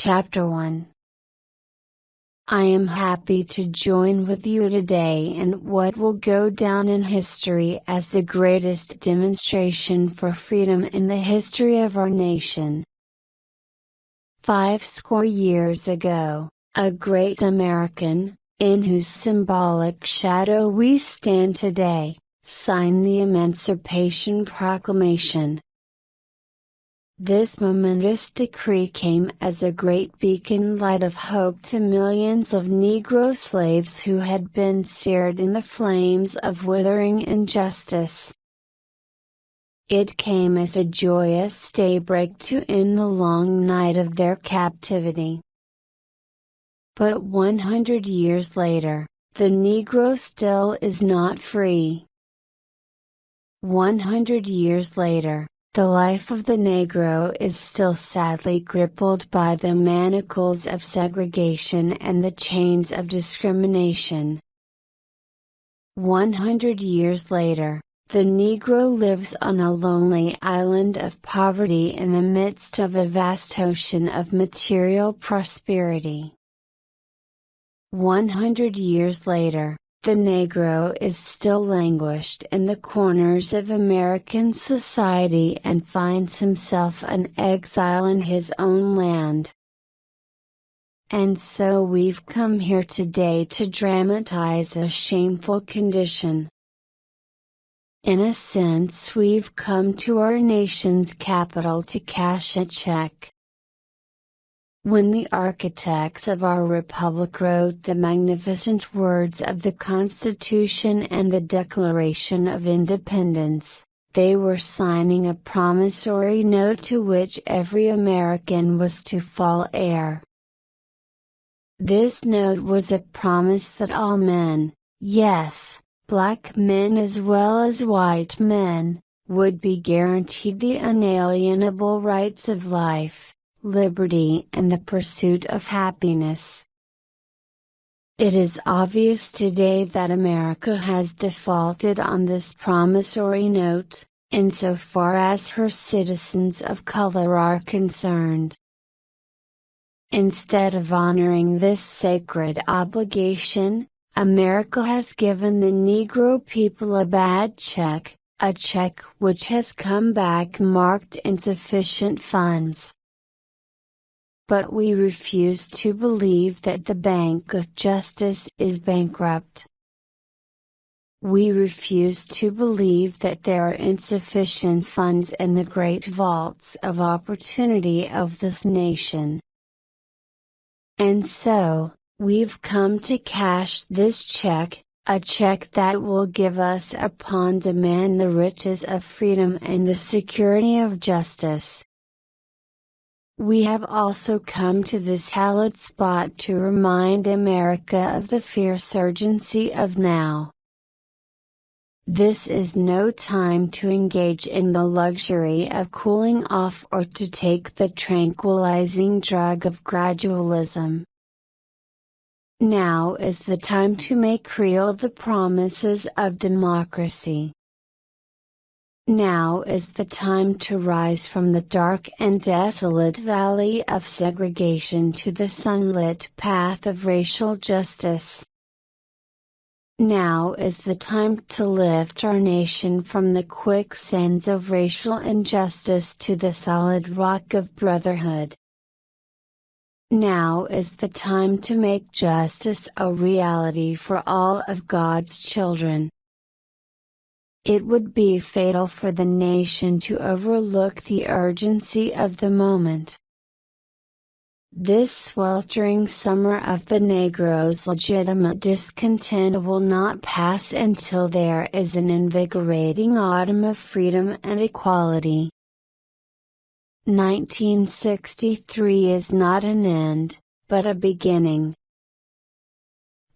Chapter 1. I am happy to join with you today in what will go down in history as the greatest demonstration for freedom in the history of our nation. 50 years ago, a great American, in whose symbolic shadow we stand today, signed the Emancipation Proclamation. This momentous decree came as a great beacon light of hope to millions of Negro slaves who had been seared in the flames of withering injustice. It came as a joyous daybreak to end the long night of their captivity. But 100 years later, the Negro still is not free. 100 years later, the life of the Negro is still sadly crippled by the manacles of segregation and the chains of discrimination. 100 years later, the Negro lives on a lonely island of poverty in the midst of a vast ocean of material prosperity. 100 years later, the Negro is still languished in the corners of American society and finds himself an exile in his own land. And so we've come here today to dramatize a shameful condition. In a sense, we've come to our nation's capital to cash a check. When the architects of our republic wrote the magnificent words of the Constitution and the Declaration of Independence, they were signing a promissory note to which every American was to fall heir. This note was a promise that all men, yes, black men as well as white men, would be guaranteed the unalienable rights of life, liberty and the pursuit of happiness. It is obvious today that America has defaulted on this promissory note, insofar as her citizens of color are concerned. Instead of honoring this sacred obligation, America has given the Negro people a bad check, a check which has come back marked insufficient funds. But we refuse to believe that the Bank of Justice is bankrupt. We refuse to believe that there are insufficient funds in the great vaults of opportunity of this nation. And so, we've come to cash this check, a check that will give us upon demand the riches of freedom and the security of justice. We have also come to this hallowed spot to remind America of the fierce urgency of now. This is no time to engage in the luxury of cooling off or to take the tranquilizing drug of gradualism. Now is the time to make real the promises of democracy. Now is the time to rise from the dark and desolate valley of segregation to the sunlit path of racial justice. Now is the time to lift our nation from the quicksands of racial injustice to the solid rock of brotherhood. Now is the time to make justice a reality for all of God's children. It would be fatal for the nation to overlook the urgency of the moment. This sweltering summer of the Negro's legitimate discontent will not pass until there is an invigorating autumn of freedom and equality. 1963 is not an end, but a beginning.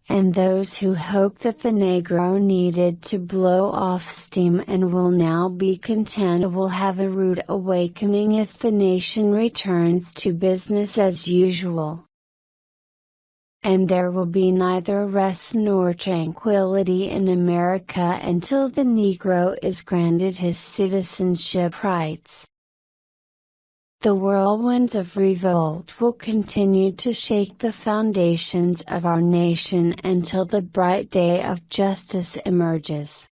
And those who hope that the Negro needed to blow off steam and will now be content will have a rude awakening if the nation returns to business as usual. And there will be neither rest nor tranquility in America until the Negro is granted his citizenship rights. the whirlwinds of revolt will continue to shake the foundations of our nation until the bright day of justice emerges.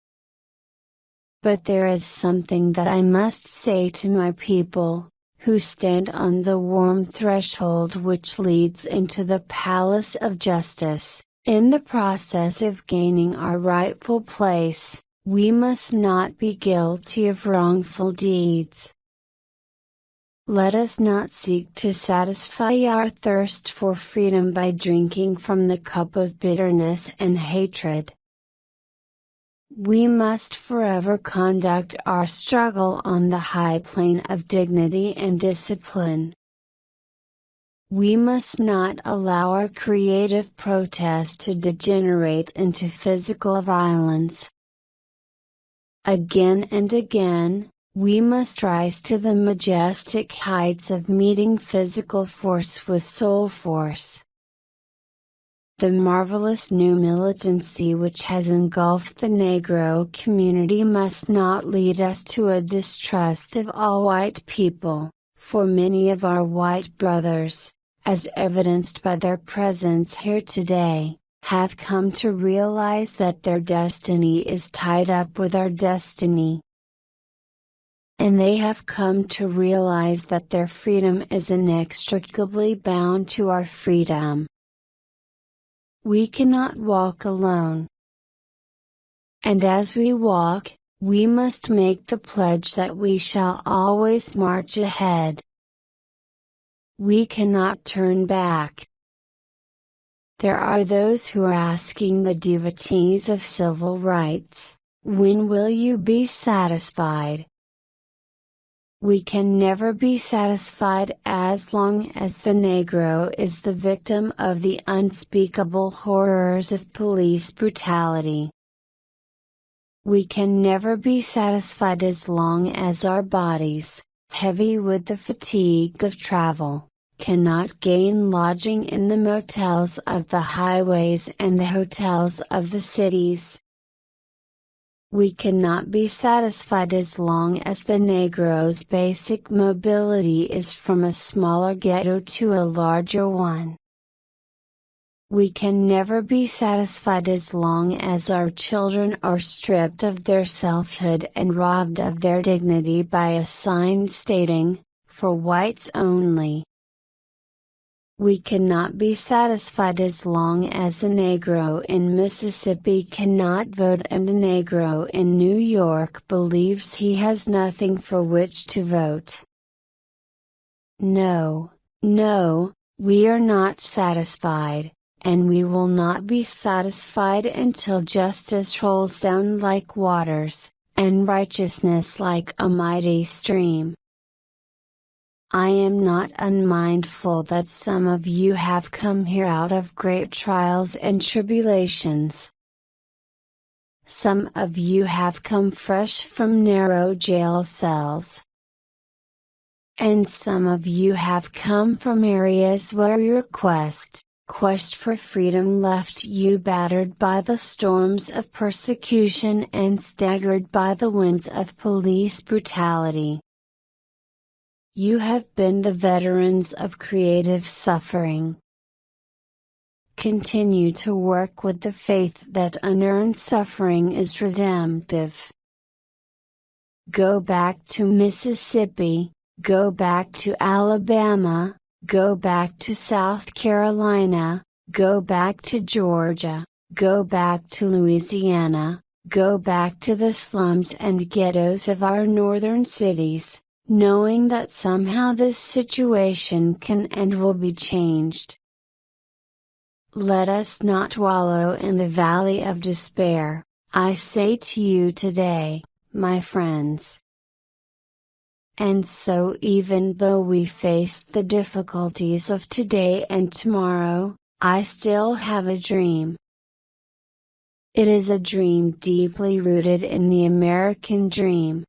But there is something that I must say to my people, who stand on the warm threshold which leads into the palace of justice. In the process of gaining our rightful place, we must not be guilty of wrongful deeds. Let us not seek to satisfy our thirst for freedom by drinking from the cup of bitterness and hatred. We must forever conduct our struggle on the high plane of dignity and discipline. We must not allow our creative protest to degenerate into physical violence. Again and again, we must rise to the majestic heights of meeting physical force with soul force. The marvelous new militancy which has engulfed the Negro community must not lead us to a distrust of all white people, for many of our white brothers, as evidenced by their presence here today, have come to realize that their destiny is tied up with our destiny. And they have come to realize that their freedom is inextricably bound to our freedom. We cannot walk alone. And as we walk, we must make the pledge that we shall always march ahead. We cannot turn back. There are those who are asking the devotees of civil rights, when will you be satisfied? We can never be satisfied as long as the Negro is the victim of the unspeakable horrors of police brutality. We can never be satisfied as long as our bodies, heavy with the fatigue of travel, cannot gain lodging in the motels of the highways and the hotels of the cities. We cannot be satisfied as long as the Negro's basic mobility is from a smaller ghetto to a larger one. We can never be satisfied as long as our children are stripped of their selfhood and robbed of their dignity by a sign stating, "For whites only." We cannot be satisfied as long as a Negro in Mississippi cannot vote and a Negro in New York believes he has nothing for which to vote. No, no, we are not satisfied, and we will not be satisfied until justice rolls down like waters, and righteousness like a mighty stream. I am not unmindful that some of you have come here out of great trials and tribulations. Some of you have come fresh from narrow jail cells. And some of you have come from areas where your quest for freedom left you battered by the storms of persecution and staggered by the winds of police brutality. You have been the veterans of creative suffering. Continue to work with the faith that unearned suffering is redemptive. Go back to Mississippi, go back to Alabama, go back to South Carolina, go back to Georgia, go back to Louisiana, go back to the slums and ghettos of our northern cities, knowing that somehow this situation can and will be changed. Let us not wallow in the valley of despair, I say to you today, my friends. And so even though we face the difficulties of today and tomorrow, I still have a dream. It is a dream deeply rooted in the American dream.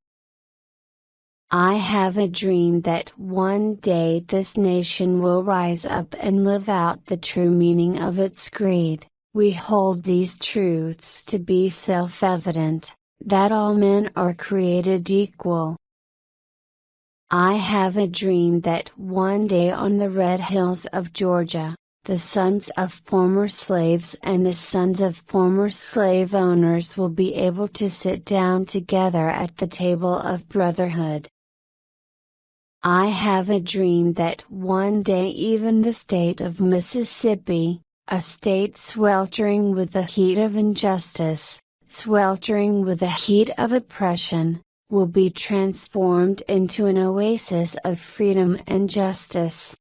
I have a dream that one day this nation will rise up and live out the true meaning of its creed. We hold these truths to be self-evident, that all men are created equal. I have a dream that one day on the red hills of Georgia, the sons of former slaves and the sons of former slave owners will be able to sit down together at the table of brotherhood. I have a dream that one day even the state of Mississippi, a state sweltering with the heat of injustice, sweltering with the heat of oppression, will be transformed into an oasis of freedom and justice.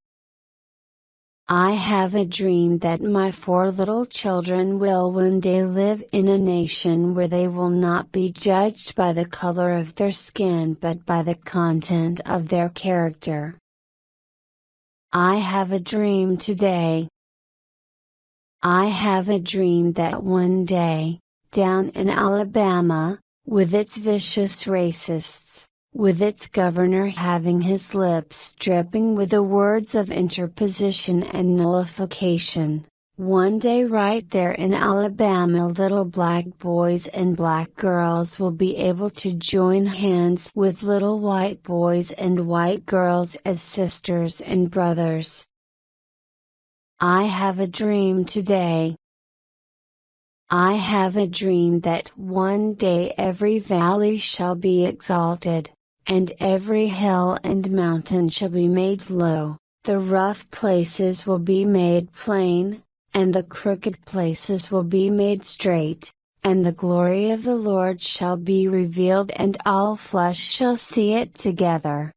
I have a dream that my 4 little children will one day live in a nation where they will not be judged by the color of their skin but by the content of their character. I have a dream today. I have a dream that one day, down in Alabama, with its vicious racists, with its governor having his lips dripping with the words of interposition and nullification, one day right there in Alabama little black boys and black girls will be able to join hands with little white boys and white girls as sisters and brothers. I have a dream today. I have a dream that one day every valley shall be exalted, and every hill and mountain shall be made low, the rough places will be made plain, and the crooked places will be made straight, and the glory of the Lord shall be revealed and all flesh shall see it together.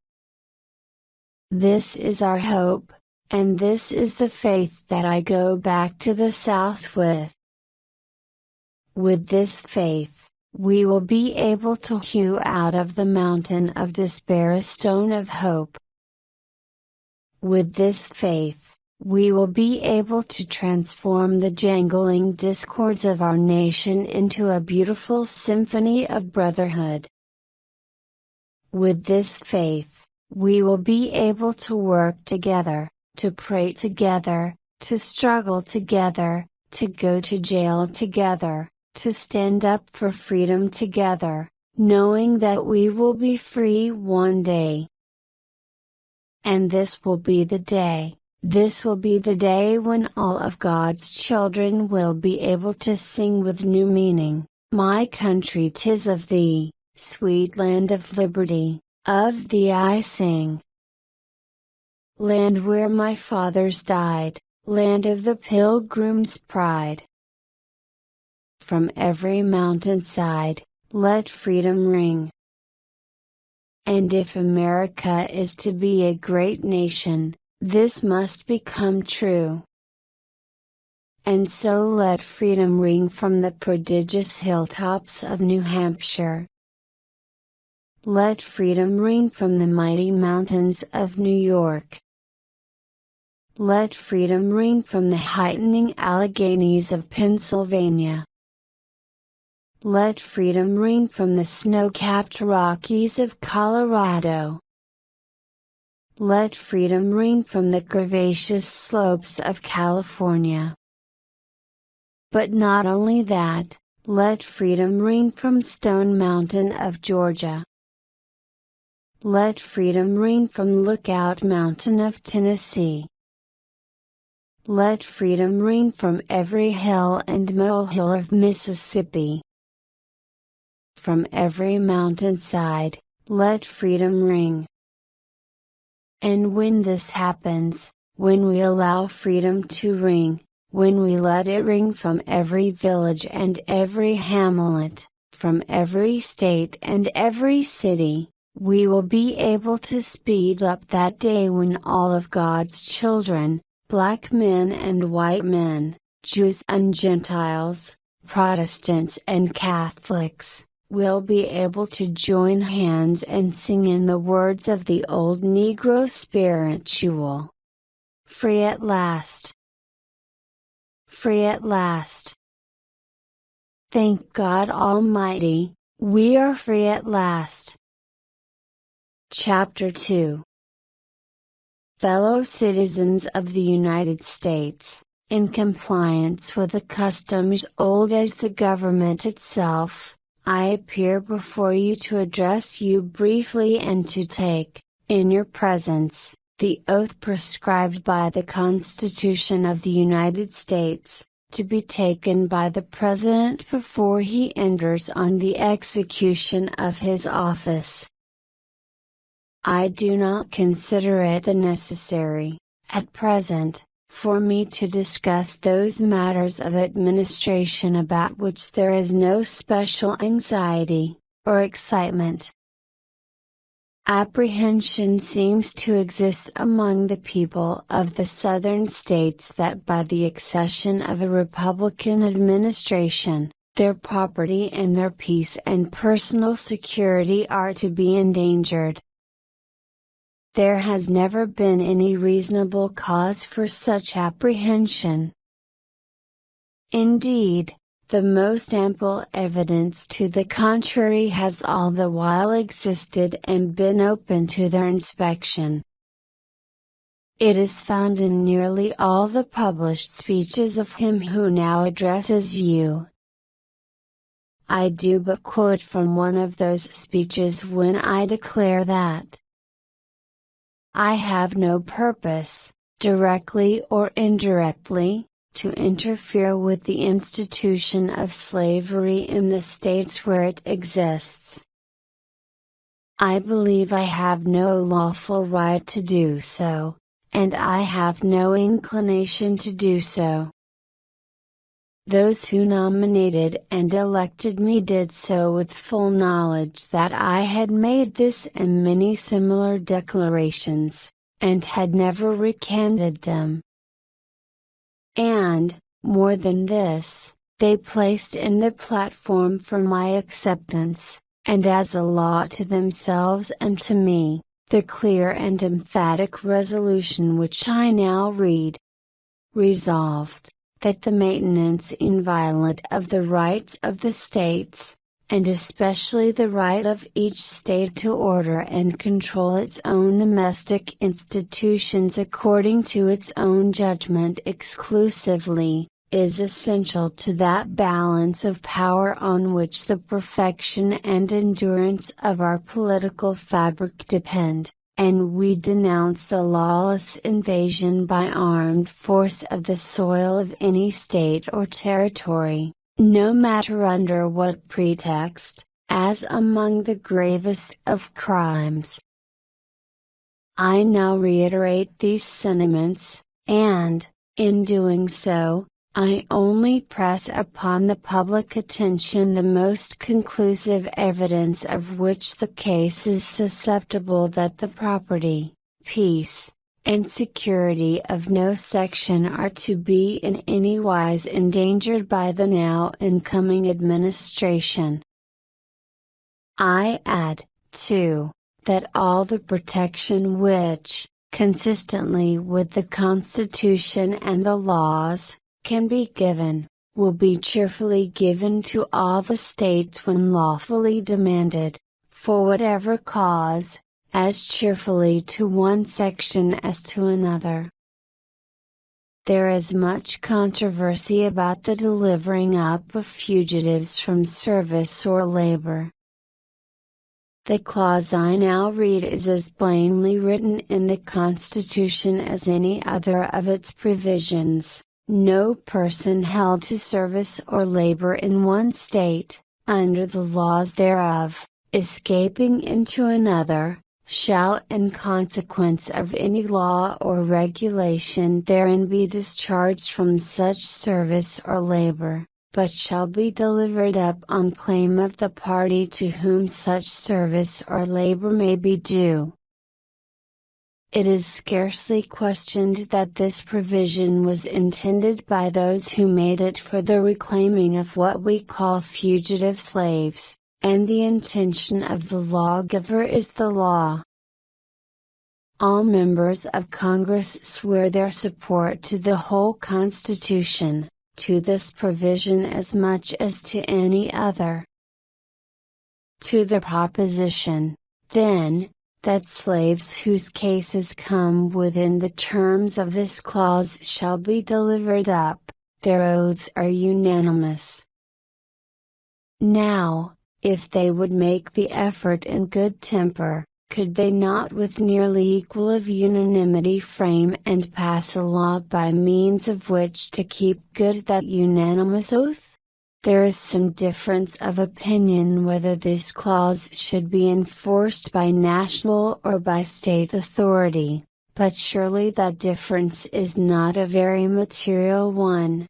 This is our hope, and this is the faith that I go back to the South with. With this faith, we will be able to hew out of the mountain of despair a stone of hope. With this faith, we will be able to transform the jangling discords of our nation into a beautiful symphony of brotherhood. With this faith, we will be able to work together, to pray together, to struggle together, to go to jail together, to stand up for freedom together, knowing that we will be free one day. And this will be the day when all of God's children will be able to sing with new meaning, "My country 'tis of thee, sweet land of liberty, of thee I sing. Land where my fathers died, land of the pilgrim's pride. From every mountainside, let freedom ring." And if America is to be a great nation, this must become true. And so let freedom ring from the prodigious hilltops of New Hampshire. Let freedom ring from the mighty mountains of New York. Let freedom ring from the heightening Alleghenies of Pennsylvania. Let freedom ring from the snow-capped Rockies of Colorado. Let freedom ring from the curvaceous slopes of California. But not only that, let freedom ring from Stone Mountain of Georgia. Let freedom ring from Lookout Mountain of Tennessee. Let freedom ring from every hill and molehill of Mississippi. From every mountainside, let freedom ring. And when this happens, when we allow freedom to ring, when we let it ring from every village and every hamlet, from every state and every city, we will be able to speed up that day when all of God's children, black men and white men, Jews and Gentiles, Protestants and Catholics, will be able to join hands and sing in the words of the old Negro spiritual. Free at last! Free at last! Thank God Almighty, we are free at last! Chapter 2. Fellow citizens of the United States, in compliance with the customs old as the government itself, I appear before you to address you briefly and to take, in your presence, the oath prescribed by the Constitution of the United States, to be taken by the President before he enters on the execution of his office. I do not consider it necessary, at present, for me to discuss those matters of administration about which there is no special anxiety, or excitement. Apprehension seems to exist among the people of the southern states that by the accession of a Republican administration, their property and their peace and personal security are to be endangered. There has never been any reasonable cause for such apprehension. Indeed, the most ample evidence to the contrary has all the while existed and been open to their inspection. It is found in nearly all the published speeches of him who now addresses you. I do but quote from one of those speeches when I declare that I have no purpose, directly or indirectly, to interfere with the institution of slavery in the states where it exists. I believe I have no lawful right to do so, and I have no inclination to do so. Those who nominated and elected me did so with full knowledge that I had made this and many similar declarations, and had never recanted them. And, more than this, they placed in the platform for my acceptance, and as a law to themselves and to me, the clear and emphatic resolution which I now read. Resolved, that the maintenance inviolate of the rights of the states, and especially the right of each state to order and control its own domestic institutions according to its own judgment exclusively, is essential to that balance of power on which the perfection and endurance of our political fabric depend, and we denounce the lawless invasion by armed force of the soil of any state or territory, no matter under what pretext, as among the gravest of crimes. I now reiterate these sentiments, and, in doing so, I only press upon the public attention the most conclusive evidence of which the case is susceptible that the property, peace, and security of no section are to be in any wise endangered by the now incoming administration. I add, too, that all the protection which, consistently with the Constitution and the laws, can be given, will be cheerfully given to all the states when lawfully demanded, for whatever cause, as cheerfully to one section as to another. There is much controversy about the delivering up of fugitives from service or labor. The clause I now read is as plainly written in the Constitution as any other of its provisions. No person held to service or labor in one state, under the laws thereof, escaping into another, shall in consequence of any law or regulation therein be discharged from such service or labor, but shall be delivered up on claim of the party to whom such service or labor may be due. It is scarcely questioned that this provision was intended by those who made it for the reclaiming of what we call fugitive slaves, and the intention of the lawgiver is the law. All members of Congress swear their support to the whole Constitution, to this provision as much as to any other. To the proposition, then, that slaves whose cases come within the terms of this clause shall be delivered up, their oaths are unanimous. Now, if they would make the effort in good temper, could they not with nearly equal of unanimity frame and pass a law by means of which to keep good that unanimous oath? There is some difference of opinion whether this clause should be enforced by national or by state authority, but surely that difference is not a very material one.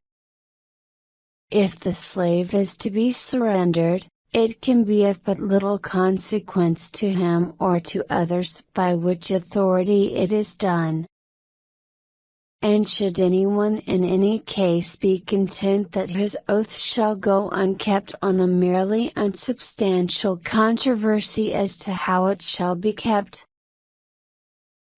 If the slave is to be surrendered, it can be of but little consequence to him or to others by which authority it is done. And should anyone in any case be content that his oath shall go unkept on a merely unsubstantial controversy as to how it shall be kept?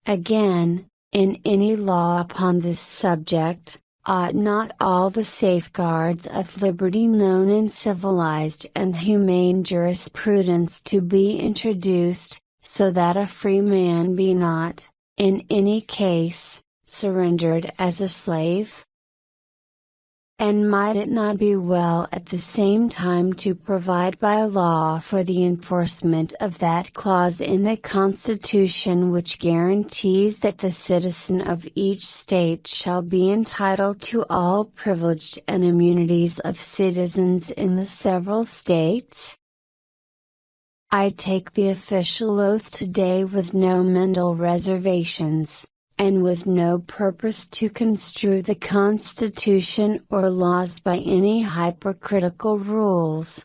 Again, in any law upon this subject, ought not all the safeguards of liberty known in civilized and humane jurisprudence to be introduced, so that a free man be not, in any case, surrendered as a slave? And might it not be well at the same time to provide by law for the enforcement of that clause in the Constitution which guarantees that the citizen of each state shall be entitled to all privileged and immunities of citizens in the several states? I take the official oath today with no mental reservations, and with no purpose to construe the Constitution or laws by any hypocritical rules.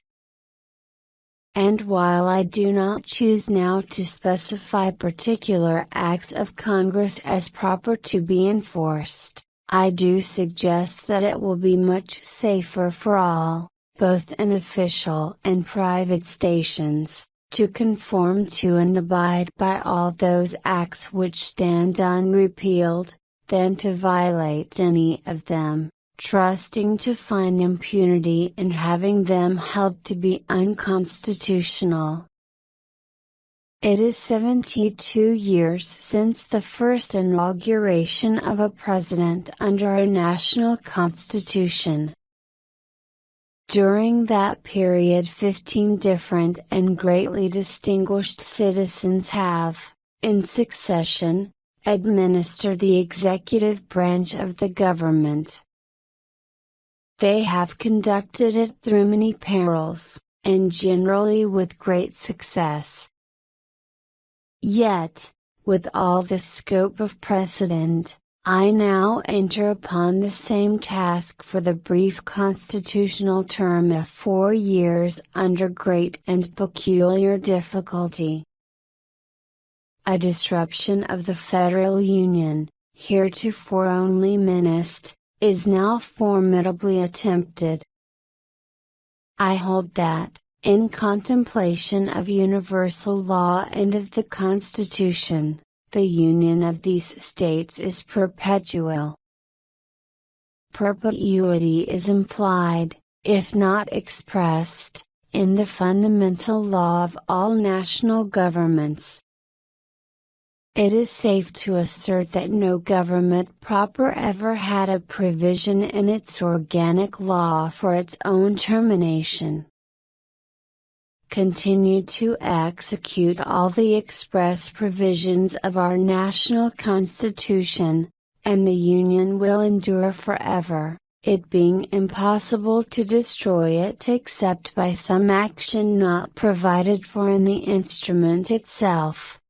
And while I do not choose now to specify particular acts of Congress as proper to be enforced, I do suggest that it will be much safer for all, both in official and private stations, to conform to and abide by all those acts which stand unrepealed, than to violate any of them, trusting to find impunity in having them held to be unconstitutional. It is 72 years since the first inauguration of a president under a national constitution. During that period 15 different and greatly distinguished citizens have, in succession, administered the executive branch of the government. They have conducted it through many perils, and generally with great success. Yet, with all the scope of precedent, I now enter upon the same task for the brief constitutional term of 4 years under great and peculiar difficulty. A disruption of the Federal Union, heretofore only menaced, is now formidably attempted. I hold that, in contemplation of universal law and of the Constitution, the union of these states is perpetual. Perpetuity is implied, if not expressed, in the fundamental law of all national governments. It is safe to assert that no government proper ever had a provision in its organic law for its own termination. Continue to execute all the express provisions of our national Constitution, and the Union will endure forever, it being impossible to destroy it except by some action not provided for in the instrument itself.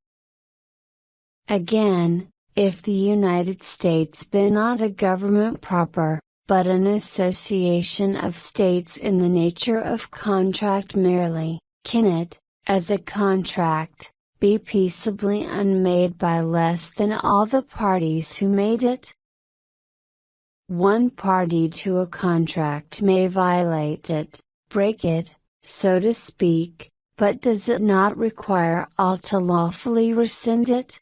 Again, if the United States be not a government proper, but an association of states in the nature of contract merely, can it, as a contract, be peaceably unmade by less than all the parties who made it? One party to a contract may violate it, break it, so to speak, but does it not require all to lawfully rescind it?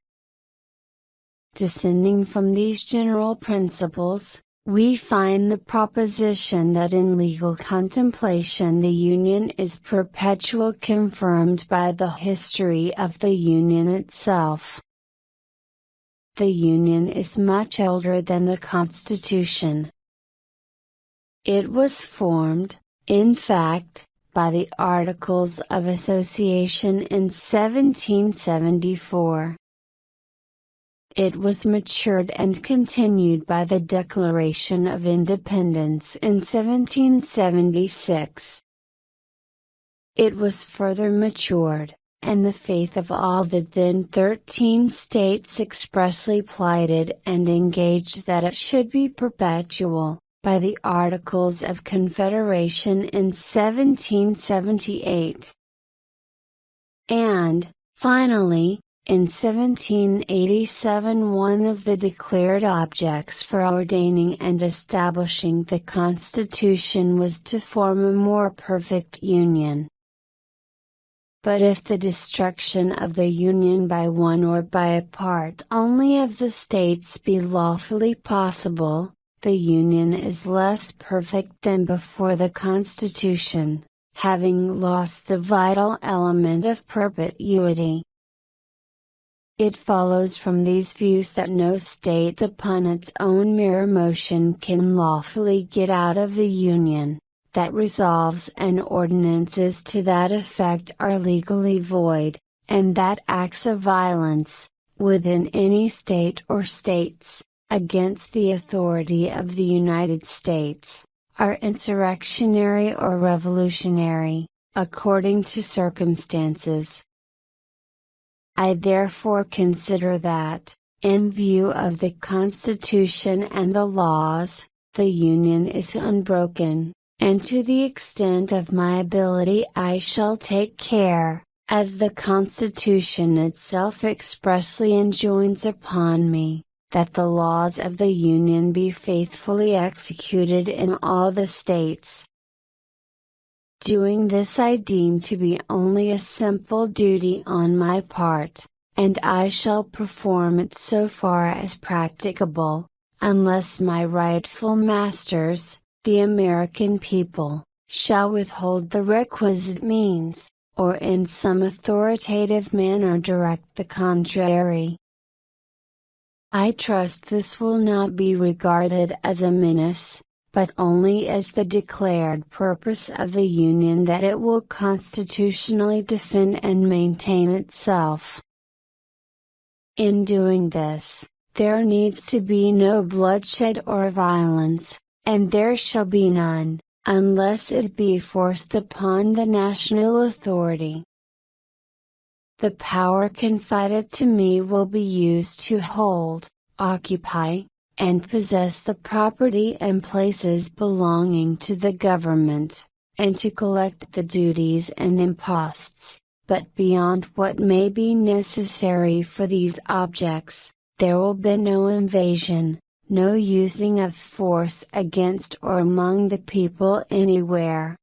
Descending from these general principles, we find the proposition that in legal contemplation the Union is perpetual confirmed by the history of the Union itself. The Union is much older than the Constitution. It was formed, in fact, by the Articles of Association in 1774. It was matured and continued by the Declaration of Independence in 1776. It was further matured, and the faith of all the then 13 states expressly plighted and engaged that it should be perpetual, by the Articles of Confederation in 1778. And, finally, in 1787 one of the declared objects for ordaining and establishing the Constitution was to form a more perfect union. But if the destruction of the Union by one or by a part only of the states be lawfully possible, the Union is less perfect than before the Constitution, having lost the vital element of perpetuity. It follows from these views that no state upon its own mere motion can lawfully get out of the Union, that resolves and ordinances to that effect are legally void, and that acts of violence, within any state or states, against the authority of the United States, are insurrectionary or revolutionary, according to circumstances. I therefore consider that, in view of the Constitution and the laws, the Union is unbroken, and to the extent of my ability I shall take care, as the Constitution itself expressly enjoins upon me, that the laws of the Union be faithfully executed in all the states. Doing this I deem to be only a simple duty on my part, and I shall perform it so far as practicable, unless my rightful masters, the American people, shall withhold the requisite means, or in some authoritative manner direct the contrary. I trust this will not be regarded as a menace, but only as the declared purpose of the Union that it will constitutionally defend and maintain itself. In doing this, there needs to be no bloodshed or violence, and there shall be none, unless it be forced upon the national authority. The power confided to me will be used to hold, occupy, and possess the property and places belonging to the government, and to collect the duties and imposts, but beyond what may be necessary for these objects, there will be no invasion, no using of force against or among the people anywhere.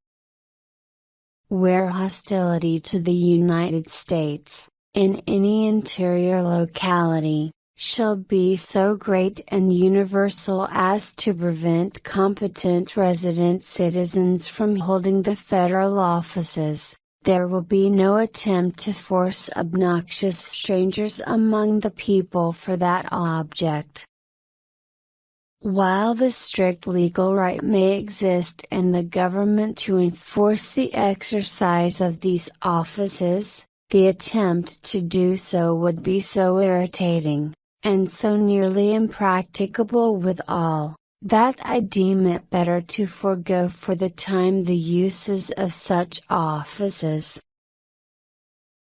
Where hostility to the United States, in any interior locality, shall be so great and universal as to prevent competent resident citizens from holding the federal offices, there will be no attempt to force obnoxious strangers among the people for that object. While the strict legal right may exist in the government to enforce the exercise of these offices, the attempt to do so would be so irritating, and so nearly impracticable withal, that I deem it better to forego for the time the uses of such offices.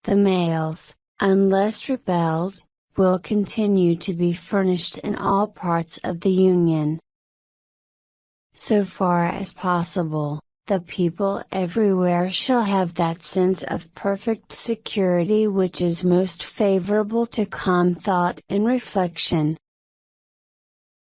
The mails, unless repelled, will continue to be furnished in all parts of the Union. So far as possible, the people everywhere shall have that sense of perfect security which is most favorable to calm thought and reflection.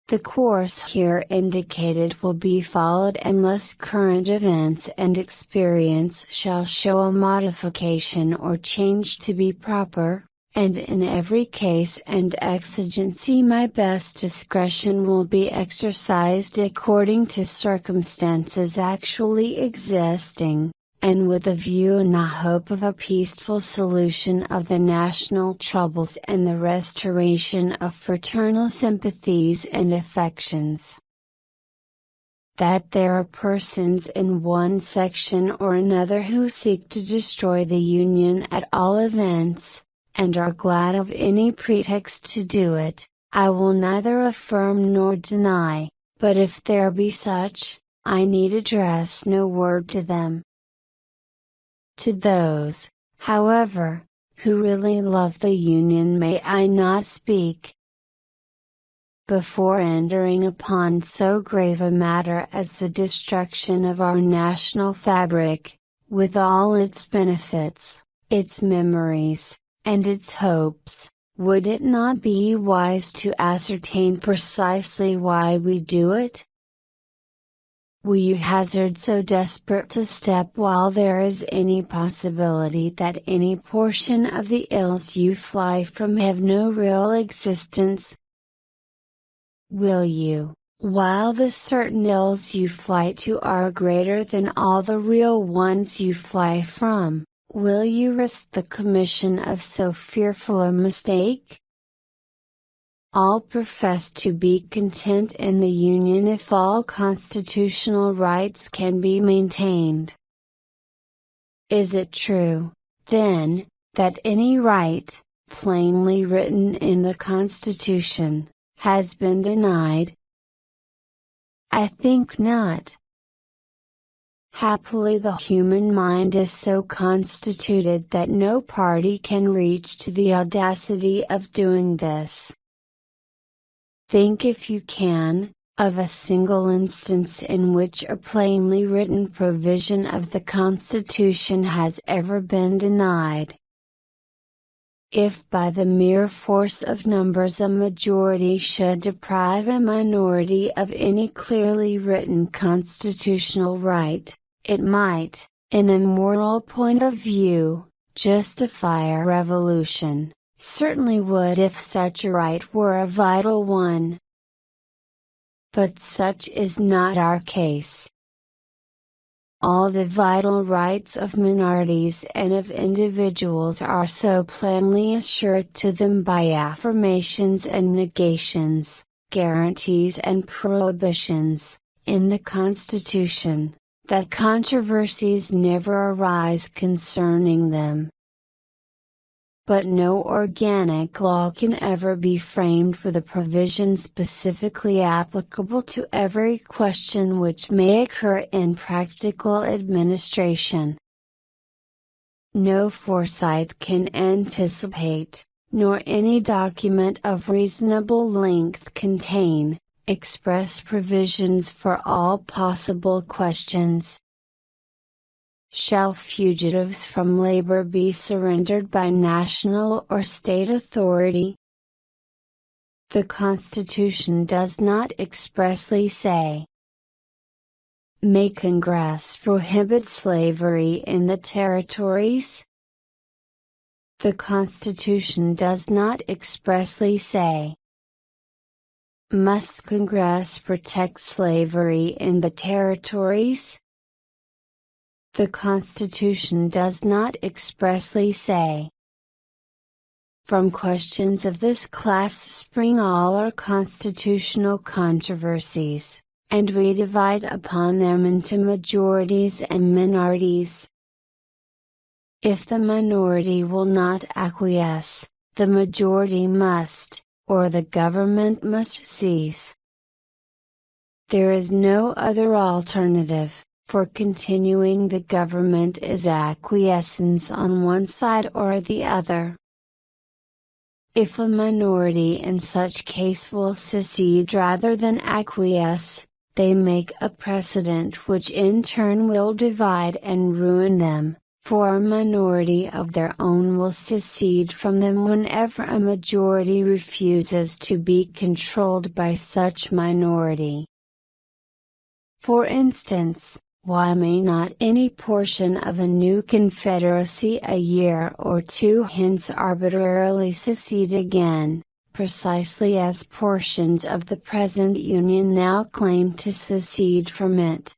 The course here indicated will be followed unless current events and experience shall show a modification or change to be proper, and in every case and exigency my best discretion will be exercised according to circumstances actually existing, and with a view and a hope of a peaceful solution of the national troubles and the restoration of fraternal sympathies and affections. that there are persons in one section or another who seek to destroy the Union at all events, and are glad of any pretext to do it, I will neither affirm nor deny, but if there be such, I need address no word to them. To those, however, who really love the Union may I not speak. Before entering upon so grave a matter as the destruction of our national fabric, with all its benefits, its memories, and its hopes, would it not be wise to ascertain precisely why we do it? Will you hazard so desperate a step while there is any possibility that any portion of the ills you fly from have no real existence? Will you, while the certain ills you fly to are greater than all the real ones you fly from, will you risk the commission of so fearful a mistake? All profess to be content in the Union if all constitutional rights can be maintained. Is it true, then, that any right, plainly written in the Constitution, has been denied? I think not. Happily the human mind is so constituted that no party can reach to the audacity of doing this. Think if you can, of a single instance in which a plainly written provision of the Constitution has ever been denied. If by the mere force of numbers a majority should deprive a minority of any clearly written constitutional right, it might, in a moral point of view, justify a revolution. Certainly would if such a right were a vital one. But such is not our case. All the vital rights of minorities and of individuals are so plainly assured to them by affirmations and negations, guarantees and prohibitions, in the Constitution, that controversies never arise concerning them. But no organic law can ever be framed with a provision specifically applicable to every question which may occur in practical administration. No foresight can anticipate, nor any document of reasonable length contain, express provisions for all possible questions. Shall fugitives from labor be surrendered by national or state authority? The Constitution does not expressly say. May Congress prohibit slavery in the territories? The Constitution does not expressly say. Must Congress protect slavery in the territories? The Constitution does not expressly say. From questions of this class spring all our constitutional controversies, and we divide upon them into majorities and minorities. If the minority will not acquiesce, the majority must, or the government must cease. There is no other alternative. For continuing the government is acquiescence on one side or the other. If a minority in such case will secede rather than acquiesce, they make a precedent which in turn will divide and ruin them, for a minority of their own will secede from them whenever a majority refuses to be controlled by such minority. For instance, why may not any portion of a new confederacy a year or two hence arbitrarily secede again, precisely as portions of the present Union now claim to secede from it?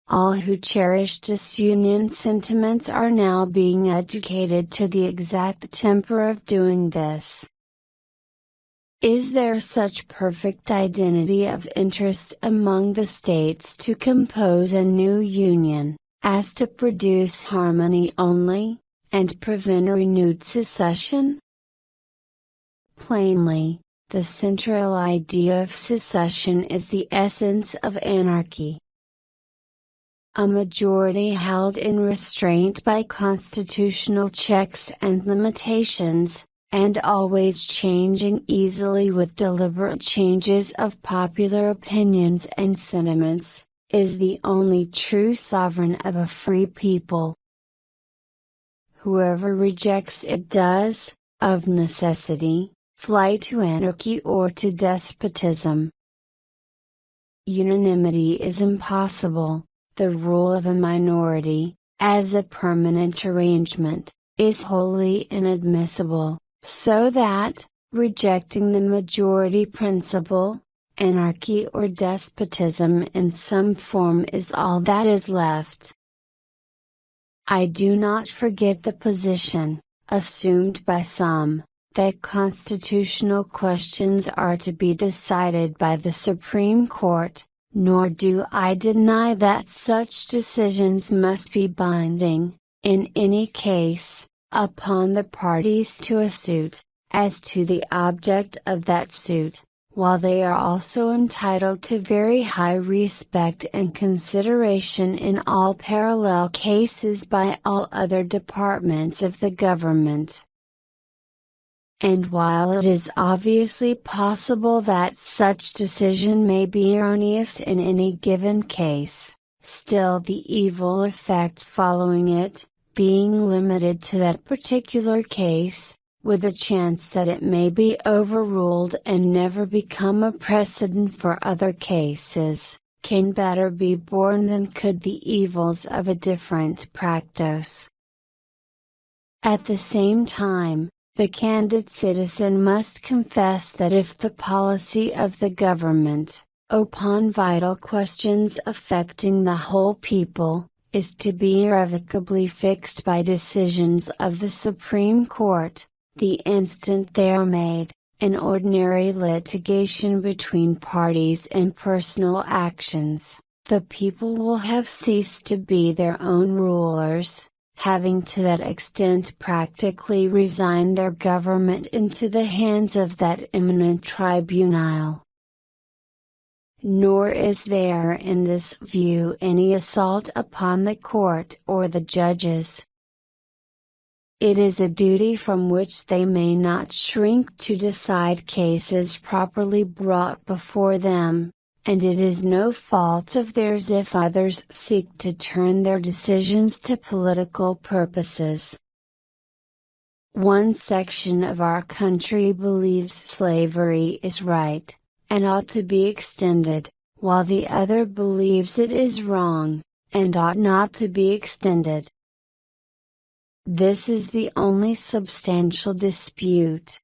All who cherish disunion sentiments are now being educated to the exact temper of doing this. Is there such perfect identity of interest among the states to compose a new union, as to produce harmony only, and prevent renewed secession? Plainly, the central idea of secession is the essence of anarchy. A majority held in restraint by constitutional checks and limitations, and always changing easily with deliberate changes of popular opinions and sentiments, is the only true sovereign of a free people. Whoever rejects it does, of necessity, fly to anarchy or to despotism. Unanimity is impossible. The rule of a minority, as a permanent arrangement, is wholly inadmissible, so that, rejecting the majority principle, anarchy or despotism in some form is all that is left. I do not forget the position, assumed by some, that constitutional questions are to be decided by the Supreme Court. Nor do I deny that such decisions must be binding, in any case, upon the parties to a suit, as to the object of that suit, while they are also entitled to very high respect and consideration in all parallel cases by all other departments of the government. And while it is obviously possible that such decision may be erroneous in any given case, still the evil effect following it, being limited to that particular case, with a chance that it may be overruled and never become a precedent for other cases, can better be borne than could the evils of a different practice. At the same time, the candid citizen must confess that if the policy of the government, upon vital questions affecting the whole people, is to be irrevocably fixed by decisions of the Supreme Court, the instant they are made, in ordinary litigation between parties and personal actions, the people will have ceased to be their own rulers, having to that extent practically resigned their government into the hands of that eminent tribunal. Nor is there in this view any assault upon the court or the judges. It is a duty from which they may not shrink to decide cases properly brought before them, and it is no fault of theirs if others seek to turn their decisions to political purposes. One section of our country believes slavery is right, and ought to be extended, while the other believes it is wrong, and ought not to be extended. This is the only substantial dispute.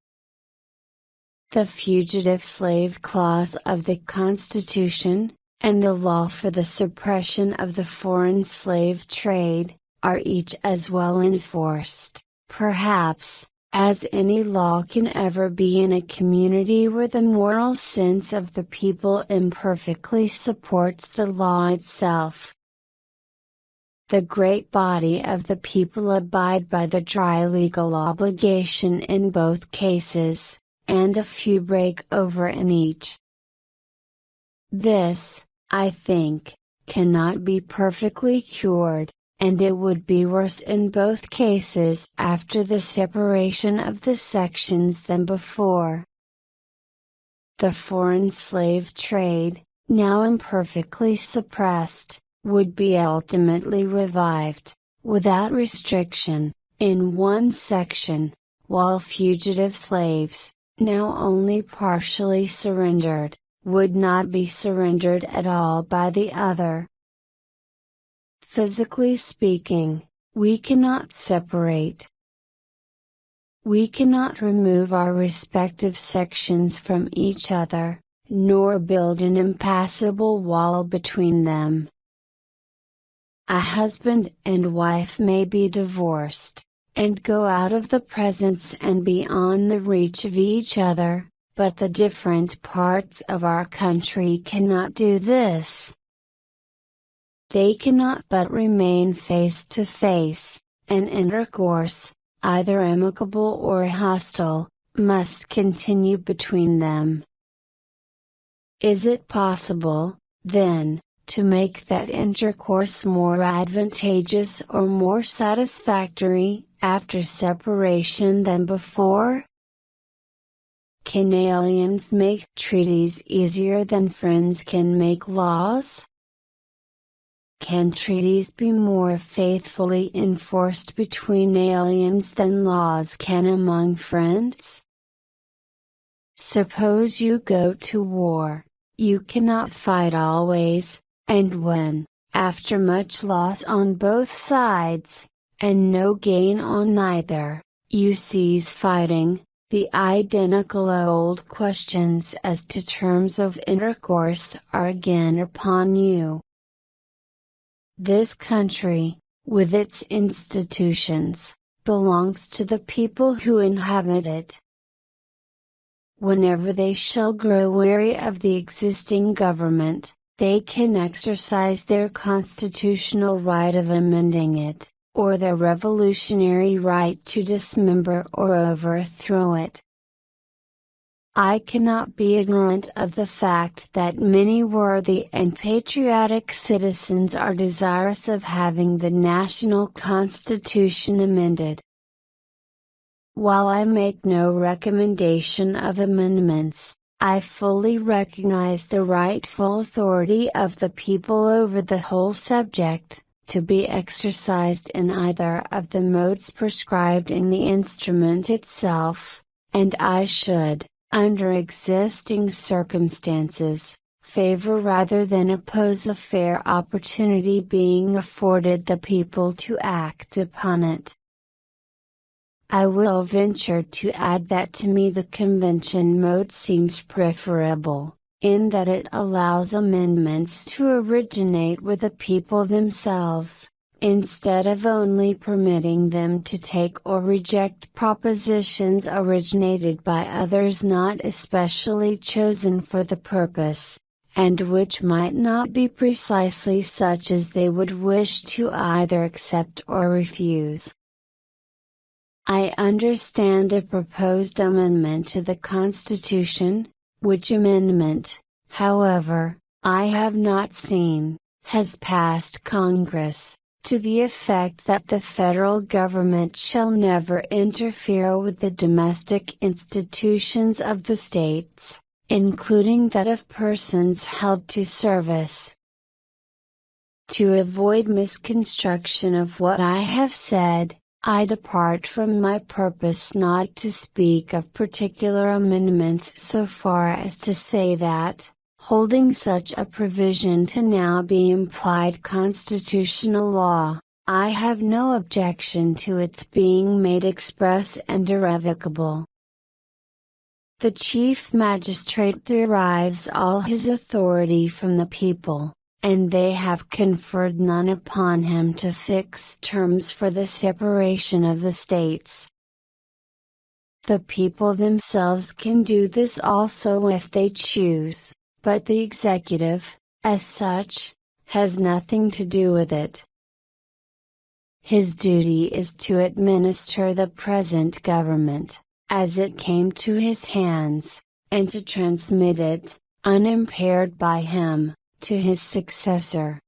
The Fugitive Slave Clause of the Constitution, and the law for the suppression of the foreign slave trade, are each as well enforced, perhaps, as any law can ever be in a community where the moral sense of the people imperfectly supports the law itself. The great body of the people abide by the dry legal obligation in both cases, and a few break over in each. This, I think, cannot be perfectly cured, and it would be worse in both cases after the separation of the sections than before. The foreign slave trade, now imperfectly suppressed, would be ultimately revived, without restriction, in one section, while fugitive slaves, now only partially surrendered, would not be surrendered at all by the other. Physically speaking, we cannot separate. We cannot remove our respective sections from each other, nor build an impassable wall between them. A husband and wife may be divorced, and go out of the presence and beyond the reach of each other, but the different parts of our country cannot do this. They cannot but remain face to face, and intercourse, either amicable or hostile, must continue between them. Is it possible, then, to make that intercourse more advantageous or more satisfactory, after separation than before? Can aliens make treaties easier than friends can make laws? Can treaties be more faithfully enforced between aliens than laws can among friends? Suppose you go to war. You cannot fight always, and when, after much loss on both sides, and no gain on either, you cease fighting, the identical old questions as to terms of intercourse are again upon you. This country, with its institutions, belongs to the people who inhabit it. Whenever they shall grow weary of the existing government, they can exercise their constitutional right of amending it, or their revolutionary right to dismember or overthrow it. I cannot be ignorant of the fact that many worthy and patriotic citizens are desirous of having the national constitution amended. While I make no recommendation of amendments, I fully recognize the rightful authority of the people over the whole subject, to be exercised in either of the modes prescribed in the instrument itself, and I should, under existing circumstances, favor rather than oppose a fair opportunity being afforded the people to act upon it. I will venture to add that to me the convention mode seems preferable, in that it allows amendments to originate with the people themselves, instead of only permitting them to take or reject propositions originated by others not especially chosen for the purpose, and which might not be precisely such as they would wish to either accept or refuse. I understand a proposed amendment to the Constitution, which amendment, however, I have not seen, has passed Congress, to the effect that the federal government shall never interfere with the domestic institutions of the states, including that of persons held to service. To avoid misconstruction of what I have said, I depart from my purpose not to speak of particular amendments so far as to say that, holding such a provision to now be implied constitutional law, I have no objection to its being made express and irrevocable. The Chief Magistrate derives all his authority from the people, and they have conferred none upon him to fix terms for the separation of the states. The people themselves can do this also if they choose, but the executive, as such, has nothing to do with it. His duty is to administer the present government, as it came to his hands, and to transmit it, unimpaired by him, to his successor.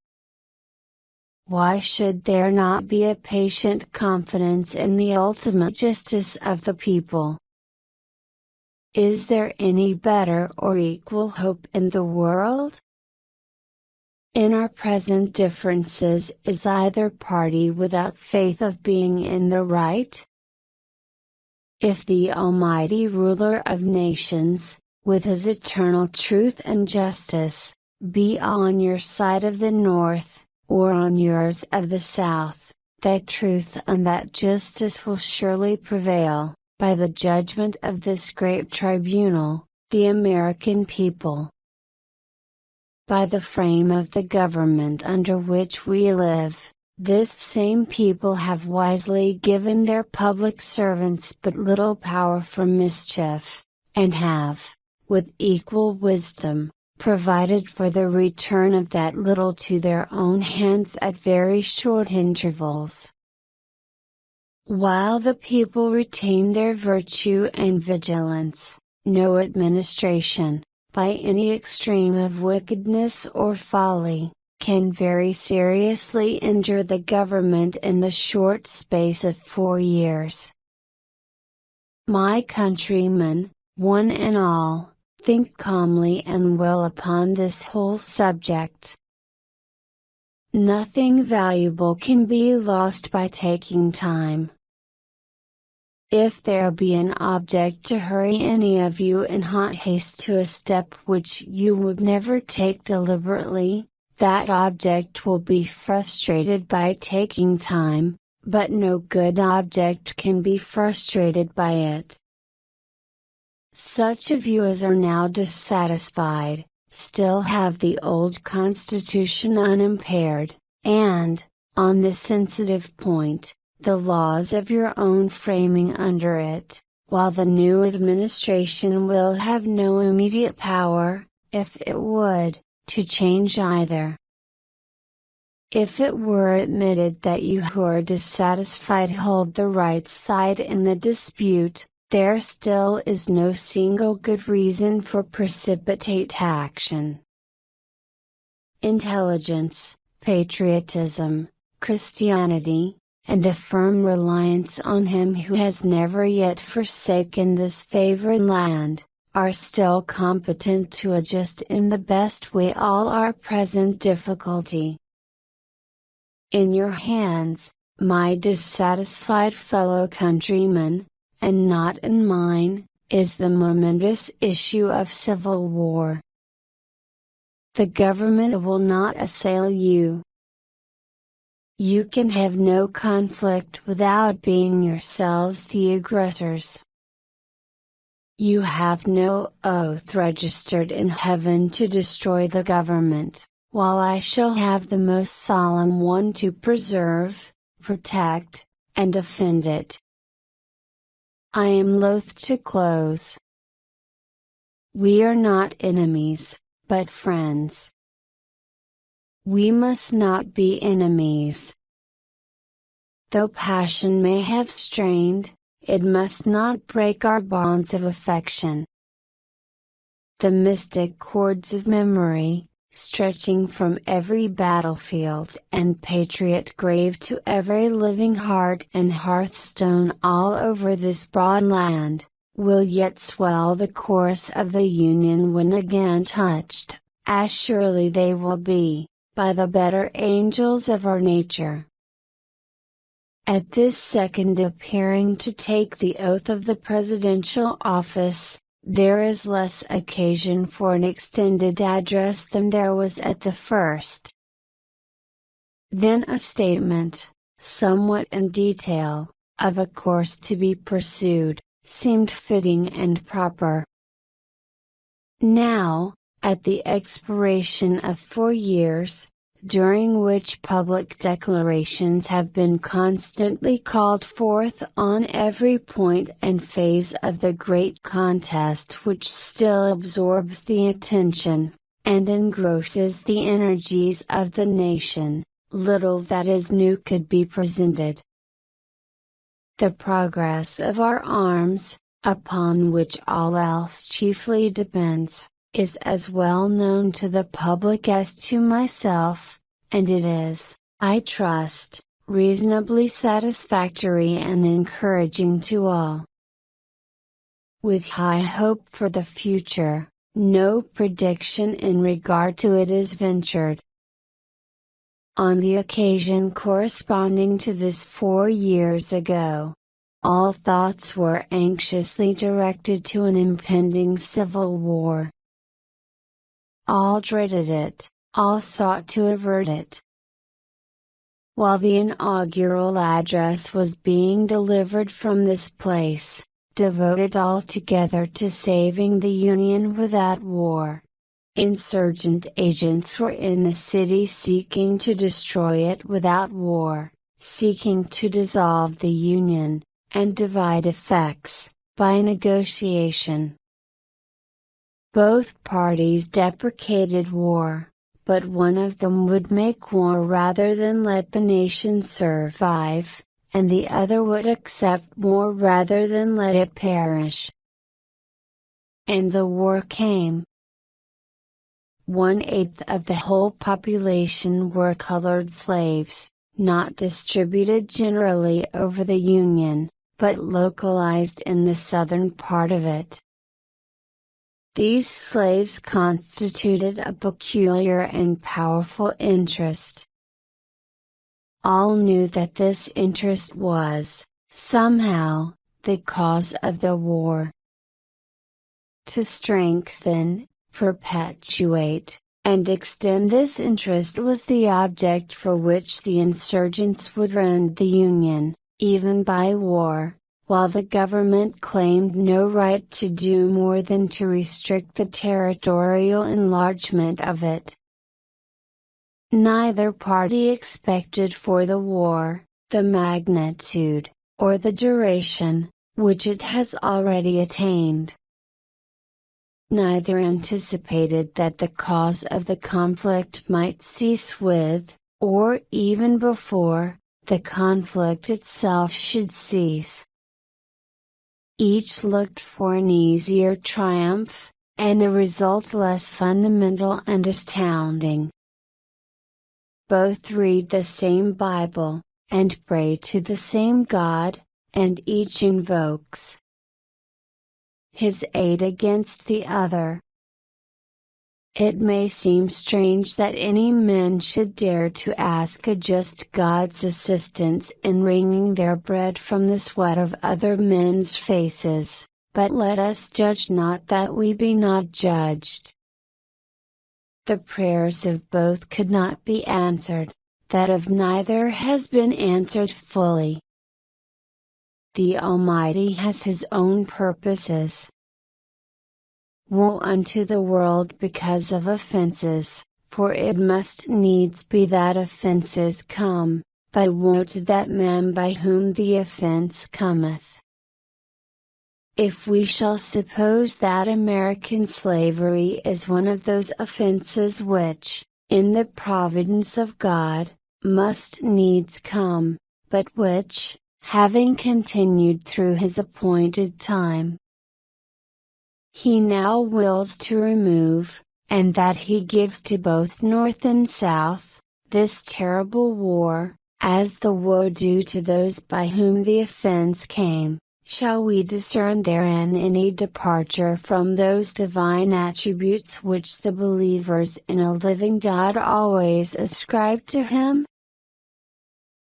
Why should there not be a patient confidence in the ultimate justice of the people? Is there any better or equal hope in the world? In our present differences is either party without faith of being in the right? If the Almighty Ruler of nations, with His eternal truth and justice, be on your side of the north, or on yours of the south, that truth and that justice will surely prevail, by the judgment of this great tribunal, the American people. By the frame of the government under which we live, this same people have wisely given their public servants but little power for mischief, and have, with equal wisdom, provided for the return of that little to their own hands at very short intervals. While the people retain their virtue and vigilance, no administration, by any extreme of wickedness or folly, can very seriously injure the government in the short space of 4 years. My countrymen, one and all, think calmly and well upon this whole subject. Nothing valuable can be lost by taking time. If there be an object to hurry any of you in hot haste to a step which you would never take deliberately, that object will be frustrated by taking time, but no good object can be frustrated by it. Such of you as are now dissatisfied, still have the old Constitution unimpaired, and, on this sensitive point, the laws of your own framing under it, while the new administration will have no immediate power, if it would, to change either. If it were admitted that you who are dissatisfied hold the right side in the dispute, there still is no single good reason for precipitate action. Intelligence, patriotism, Christianity, and a firm reliance on Him who has never yet forsaken this favored land, are still competent to adjust in the best way all our present difficulty. In your hands, my dissatisfied fellow countrymen, and not in mine, is the momentous issue of civil war. The government will not assail you. You can have no conflict without being yourselves the aggressors. You have no oath registered in heaven to destroy the government, while I shall have the most solemn one to preserve, protect, and defend it. I am loath to close. We are not enemies, but friends. We must not be enemies. Though passion may have strained, it must not break our bonds of affection. The mystic cords of memory, stretching from every battlefield and patriot grave to every living heart and hearthstone all over this broad land, will yet swell the chorus of the Union when again touched, as surely they will be, by the better angels of our nature. At this second appearing to take the oath of the presidential office, there is less occasion for an extended address than there was at the first. Then a statement, somewhat in detail, of a course to be pursued, seemed fitting and proper. Now, at the expiration of 4 years, during which public declarations have been constantly called forth on every point and phase of the great contest which still absorbs the attention, and engrosses the energies of the nation, little that is new could be presented. The progress of our arms, upon which all else chiefly depends, is as well known to the public as to myself, and it is, I trust, reasonably satisfactory and encouraging to all. With high hope for the future, no prediction in regard to it is ventured. On the occasion corresponding to this 4 years ago, all thoughts were anxiously directed to an impending civil war. All dreaded it, all sought to avert it. While the inaugural address was being delivered from this place, devoted altogether to saving the Union without war, insurgent agents were in the city seeking to destroy it without war, seeking to dissolve the Union, and divide effects, by negotiation. Both parties deprecated war, but one of them would make war rather than let the nation survive, and the other would accept war rather than let it perish. And the war came. 1/8 of the whole population were colored slaves, not distributed generally over the Union, but localized in the southern part of it. These slaves constituted a peculiar and powerful interest. All knew that this interest was, somehow, the cause of the war. To strengthen, perpetuate, and extend this interest was the object for which the insurgents would rend the Union, even by war, while the government claimed no right to do more than to restrict the territorial enlargement of it. Neither party expected for the war, the magnitude, or the duration, which it has already attained. Neither anticipated that the cause of the conflict might cease with, or even before, the conflict itself should cease. Each looked for an easier triumph, and a result less fundamental and astounding. Both read the same Bible, and pray to the same God, and each invokes His aid against the other. It may seem strange that any men should dare to ask a just God's assistance in wringing their bread from the sweat of other men's faces, but let us judge not that we be not judged. The prayers of both could not be answered, that of neither has been answered fully. The Almighty has His own purposes. Woe unto the world because of offenses, for it must needs be that offenses come, but woe to that man by whom the offense cometh. If we shall suppose that American slavery is one of those offenses which, in the providence of God, must needs come, but which, having continued through His appointed time, He now wills to remove, and that He gives to both North and South, this terrible war, as the woe due to those by whom the offense came, shall we discern therein any departure from those divine attributes which the believers in a living God always ascribe to Him?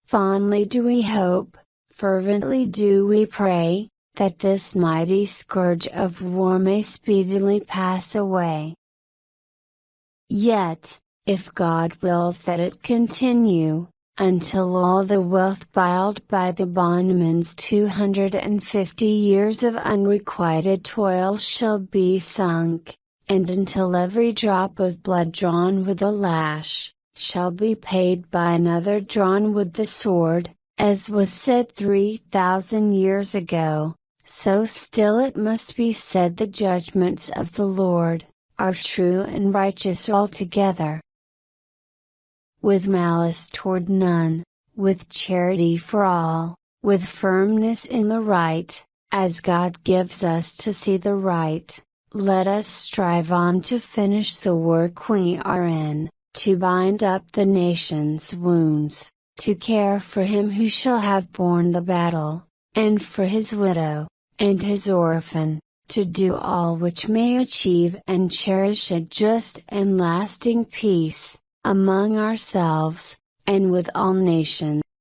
Fondly do we hope, fervently do we pray, that this mighty scourge of war may speedily pass away. Yet, if God wills that it continue, until all the wealth biled by the bondman's 250 years of unrequited toil shall be sunk, and until every drop of blood drawn with the lash, shall be paid by another drawn with the sword, as was said 3,000 years ago, so still it must be said the judgments of the Lord, are true and righteous altogether. With malice toward none, with charity for all, with firmness in the right, as God gives us to see the right, let us strive on to finish the work we are in, to bind up the nation's wounds, to care for him who shall have borne the battle, and for his widow, and his orphan, to do all which may achieve and cherish a just and lasting peace, among ourselves, and with all nations.